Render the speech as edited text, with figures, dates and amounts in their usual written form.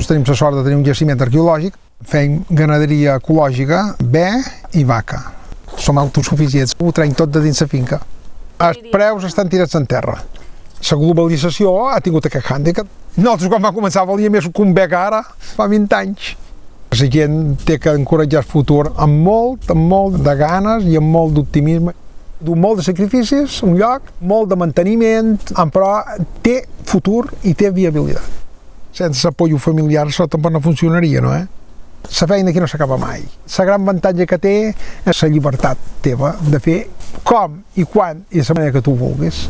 tenim la sort de tenir un jaciment arqueològic, fem ganaderia ecològica, bé i vaca. Som autosuficients, ho traiem tot de dins la finca. Els preus estan tirats en terra. La globalització ha tingut aquest hàndicap. Nosaltres quan vam començar valia més que un bec ara, fa 20 anys. La gent té que encoratjar el futur amb molt de ganes i amb molt d'optimisme. Du molt de sacrificis, un lloc, molt de manteniment, però té futur i té viabilitat. Sense apoyo familiar això tampoc no funcionaria, no? La feina aquí no s'acaba mai. La gran avantatge que té és la llibertat teva de fer com i quan i de la manera que tu vulguis.